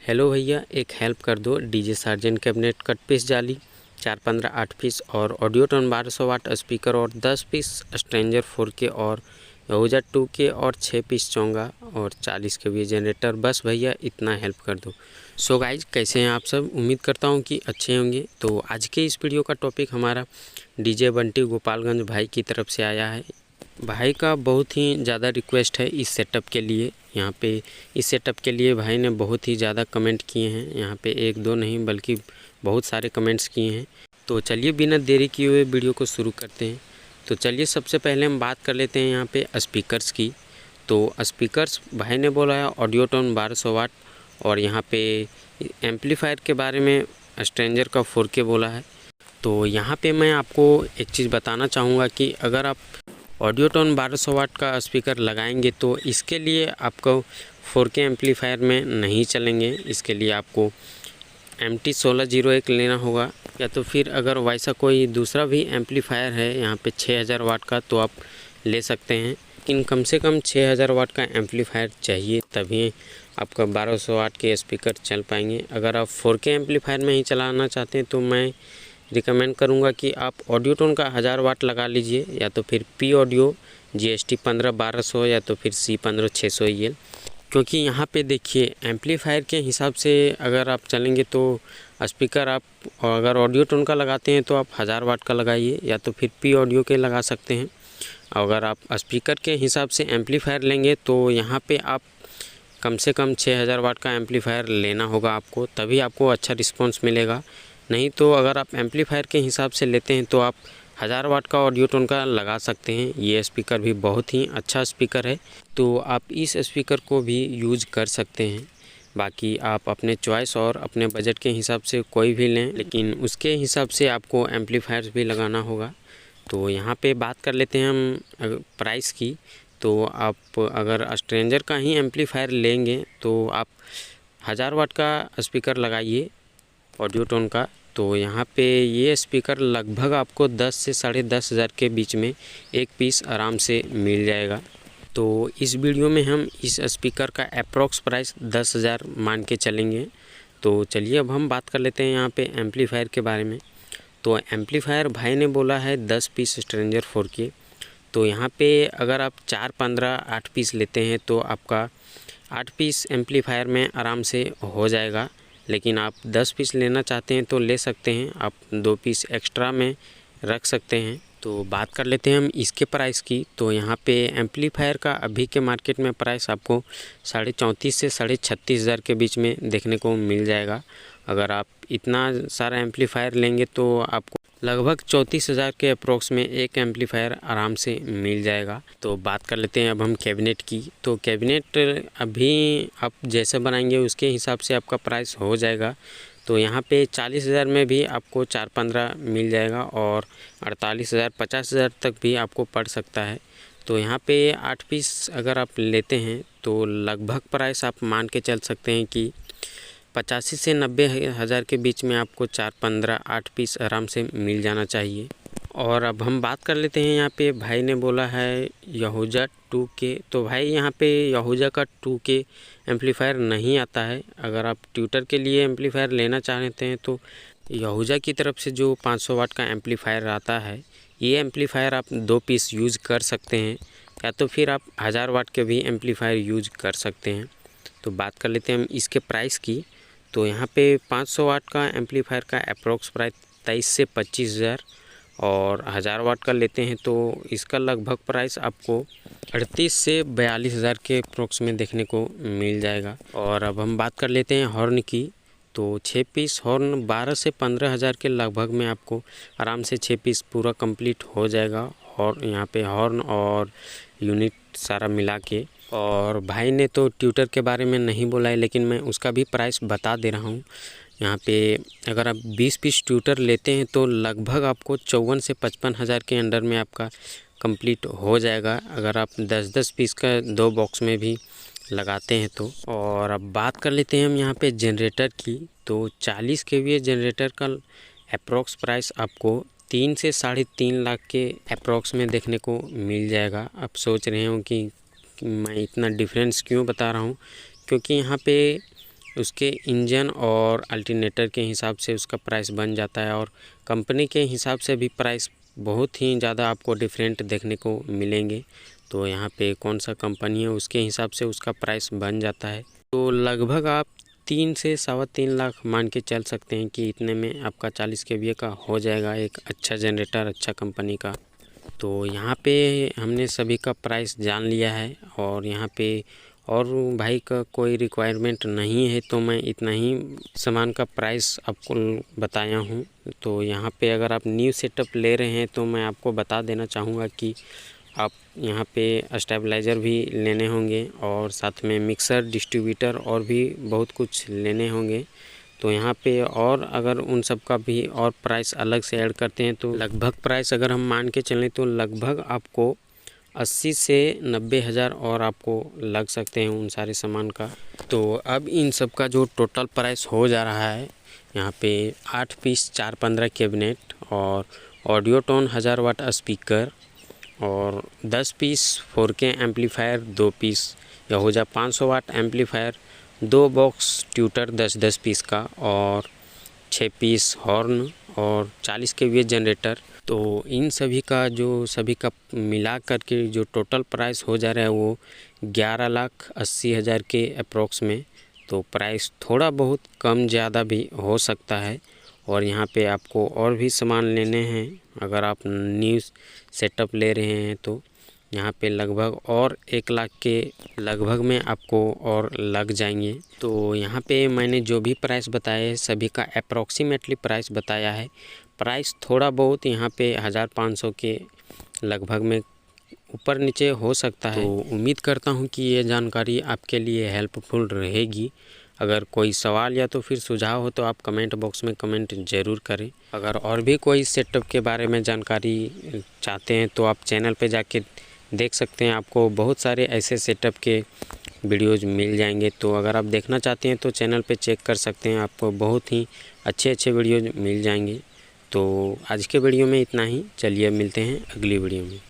Hello भैया, एक help कर दो। DJ sergeant cabinet cut piece जाली 415 8 पीस और ऑडियो टोन 1200 वाट स्पीकर और 10 पीस स्ट्रेंजर 4K और यहूजा 2K और 6 पीस चोंगा और 40 के जनरेटर। बस भैया इतना हेल्प कर दो। सो गाइज, कैसे हैं आप सब? उम्मीद करता हूं कि अच्छे होंगे। तो आज के इस वीडियो का टॉपिक हमारा डीजे बंटी गोपालगंज भाई की तरफ से आया है। भाई का बहुत ही ज़्यादा रिक्वेस्ट है इस सेटअप के लिए। यहाँ पे इस सेटअप के लिए भाई ने बहुत ही ज़्यादा कमेंट किए हैं। यहाँ पे एक दो नहीं बल्कि बहुत सारे कमेंट्स किए हैं। तो चलिए बिना देरी किए हुए वीडियो को शुरू करते हैं। तो चलिए सबसे पहले हम बात कर लेते हैं यहाँ पे स्पीकर्स की। तो स्पीकर्स भाई ने बोला है ऑडियो टोन 1200 वाट और यहाँ पे एम्पलीफायर के बारे में स्ट्रेंजर का 4K बोला है। तो यहाँ पे मैं आपको एक चीज़ बताना चाहूँगा कि अगर आप ऑडियो टोन 1200 वाट का स्पीकर लगाएंगे तो इसके लिए आपको 4K एम्पलीफायर में नहीं चलेंगे। इसके लिए आपको MT1601 लेना होगा, या तो फिर अगर वैसा कोई दूसरा भी एम्पलीफायर है यहाँ पे 6000 वाट का तो आप ले सकते हैं। लेकिन कम से कम 6000 वाट का एम्पलीफायर चाहिए, तभी आपका 1200 वाट के स्पीकर चल पाएंगे। अगर आप 4K एम्पलीफायर में ही चलाना चाहते हैं तो मैं रिकमेंड करूंगा कि आप ऑडियो टोन का 1000 वाट लगा लीजिए, या तो फिर पी ऑडियो GST 15-1200 या तो फिर C15 600 EL। क्योंकि यहाँ पे देखिए एम्पलीफायर के हिसाब से अगर आप चलेंगे तो स्पीकर आप अगर ऑडियो टोन का लगाते हैं तो आप 1000 वाट का लगाइए, या तो फिर पी ऑडियो के लगा सकते हैं। अगर आप स्पीकर के हिसाब से एम्पलीफायर लेंगे तो यहाँ पे आप कम से कम 6000 वाट का एम्पलीफायर लेना होगा आपको, तभी आपको अच्छा रिस्पॉन्स मिलेगा। नहीं तो अगर आप एम्पलीफायर के हिसाब से लेते हैं तो आप 1000 वाट का ऑडियो टोन का लगा सकते हैं। ये स्पीकर भी बहुत ही अच्छा स्पीकर है, तो आप इस स्पीकर को भी यूज़ कर सकते हैं। बाकी आप अपने चॉइस और अपने बजट के हिसाब से कोई भी लें, लेकिन उसके हिसाब से आपको एम्पलीफायर्स भी लगाना होगा। तो यहाँ पे बात कर लेते हैं हम प्राइस की। तो आप अगर स्ट्रेंजर का ही एम्पलीफायर लेंगे तो आप 1000 वाट का स्पीकर लगाइए ऑडियो टोन का। तो यहाँ पे ये स्पीकर लगभग आपको 10 से 10,500 के बीच में एक पीस आराम से मिल जाएगा। तो इस वीडियो में हम इस स्पीकर का अप्रॉक्स प्राइस 10,000 मान के चलेंगे। तो चलिए अब हम बात कर लेते हैं यहाँ पे एम्पलीफायर के बारे में। तो एम्पलीफायर भाई ने बोला है 10 पीस स्ट्रेंजर 4K। तो यहाँ पे अगर आप 4, 15, 8 पीस लेते हैं तो आपका 8 पीस एम्पलीफायर में आराम से हो जाएगा। लेकिन आप 10 पीस लेना चाहते हैं तो ले सकते हैं, आप 2 पीस एक्स्ट्रा में रख सकते हैं। तो बात कर लेते हैं हम इसके प्राइस की। तो यहाँ पे एम्पलीफायर का अभी के मार्केट में प्राइस आपको 34,500 से 36,500 के बीच में देखने को मिल जाएगा। अगर आप इतना सारा एम्पलीफायर लेंगे तो आपको लगभग 34,000 के अप्रोक्स में एक एम्पलीफायर आराम से मिल जाएगा। तो बात कर लेते हैं अब हम कैबिनेट की। तो कैबिनेट अभी आप जैसे बनाएंगे उसके हिसाब से आपका प्राइस हो जाएगा। तो यहाँ पे 40,000 में भी आपको 4-15 मिल जाएगा और 48,000 50,000 तक भी आपको पड़ सकता है। तो यहाँ पे 8 पीस अगर आप लेते हैं तो लगभग प्राइस आप मान के चल सकते हैं कि 85 से 90,000 के बीच में आपको 4-15 8 पीस आराम से मिल जाना चाहिए। और अब हम बात कर लेते हैं यहाँ पे भाई ने बोला है यहूजा 2K। तो भाई यहाँ पे यहूजा का 2K एम्पलीफायर नहीं आता है। अगर आप ट्यूटर के लिए एम्पलीफायर लेना चाहते हैं तो यहूजा की तरफ से जो 500 वाट का एम्पलीफायर आता है, ये एम्पलीफायर आप 2 पीस यूज़ कर सकते हैं, या तो फिर आप 1000 वाट के भी एम्पलीफायर यूज़ कर सकते हैं। तो बात कर लेते हैं हम इसके प्राइस की। तो यहाँ पे 500 वाट का एम्पलीफायर का अप्रोक्स प्राइस 23 से 25,000 और 1000 वाट का लेते हैं तो इसका लगभग प्राइस आपको 38 से 42,000 के अप्रोक्स में देखने को मिल जाएगा। और अब हम बात कर लेते हैं हॉर्न की। तो 6 पीस हॉर्न 12 से 15,000 के लगभग में आपको आराम से 6 पीस पूरा कंप्लीट हो जाएगा। और यहाँ पे हॉर्न और यूनिट सारा मिला के। और भाई ने तो ट्यूटर के बारे में नहीं बोला है, लेकिन मैं उसका भी प्राइस बता दे रहा हूँ। यहाँ पे अगर आप 20 पीस ट्यूटर लेते हैं तो लगभग आपको 54 से 55,000 के अंडर में आपका कंप्लीट हो जाएगा, अगर आप 10-10 पीस का 2 बॉक्स में भी लगाते हैं तो। और अब बात कर लेते हैं हम यहाँ पे जनरेटर की। तो 40 kVA जनरेटर का अप्रॉक्स प्राइस आपको 3 से 3.5 लाख के अप्रॉक्स में देखने को मिल जाएगा। आप सोच रहे हो कि मैं इतना डिफरेंस क्यों बता रहा हूँ, क्योंकि यहाँ पे उसके इंजन और अल्टरनेटर के हिसाब से उसका प्राइस बन जाता है, और कंपनी के हिसाब से भी प्राइस बहुत ही ज़्यादा आपको डिफरेंट देखने को मिलेंगे। तो यहाँ पे कौन सा कंपनी है उसके हिसाब से उसका प्राइस बन जाता है। तो लगभग आप 3 से 3.25 लाख मान के चल सकते हैं कि इतने में आपका 40 kVA का हो जाएगा एक अच्छा जनरेटर, अच्छा कंपनी का। तो यहाँ पे हमने सभी का प्राइस जान लिया है, और यहाँ पे और भाई का कोई रिक्वायरमेंट नहीं है, तो मैं इतना ही सामान का प्राइस आपको बताया हूँ। तो यहाँ पे अगर आप न्यू सेटअप ले रहे हैं तो मैं आपको बता देना चाहूँगा कि आप यहाँ पे स्टेबलाइज़र भी लेने होंगे, और साथ में मिक्सर, डिस्ट्रीब्यूटर और भी बहुत कुछ लेने होंगे। तो यहाँ पे और अगर उन सब का भी और प्राइस अलग से ऐड करते हैं तो लगभग प्राइस अगर हम मान के चलें तो लगभग आपको 80 से 90 हज़ार और आपको लग सकते हैं उन सारे सामान का। तो अब इन सब का जो टोटल प्राइस हो जा रहा है, यहाँ पे 8 पीस 415 कैबिनेट और ऑडियोटोन 1000 वाट स्पीकर और 10 पीस 4K एम्पलीफायर 2 पीस या हो जा 500 वाट एम्पलीफायर, 2 बॉक्स ट्यूटर 10-10 पीस का और 6 पीस हॉर्न और 40 kVA जनरेटर। तो इन सभी का मिला करके जो टोटल प्राइस हो जा रहा है वो 11,80,000 के अप्रॉक्स में। तो प्राइस थोड़ा बहुत कम ज़्यादा भी हो सकता है, और यहाँ पे आपको और भी सामान लेने हैं अगर आप न्यू सेटअप ले रहे हैं तो यहाँ पे लगभग और 1 लाख के लगभग में आपको और लग जाएंगे। तो यहाँ पे मैंने जो भी प्राइस बताया है सभी का अप्रॉक्सीमेटली प्राइस बताया है। प्राइस थोड़ा बहुत यहाँ पे 1500 के लगभग में ऊपर नीचे हो सकता है। तो उम्मीद करता हूँ कि ये जानकारी आपके लिए हेल्पफुल रहेगी। अगर कोई सवाल या तो फिर सुझाव हो तो आप कमेंट बॉक्स में कमेंट ज़रूर करें। अगर और भी कोई सेटअप के बारे में जानकारी चाहते हैं तो आप चैनल पे जाके देख सकते हैं, आपको बहुत सारे ऐसे सेटअप के वीडियोज़ मिल जाएंगे। तो अगर आप देखना चाहते हैं तो चैनल पे चेक कर सकते हैं, आपको बहुत ही अच्छे वीडियोज़ मिल जाएंगे। तो आज के वीडियो में इतना ही, चलिए मिलते हैं अगली वीडियो में।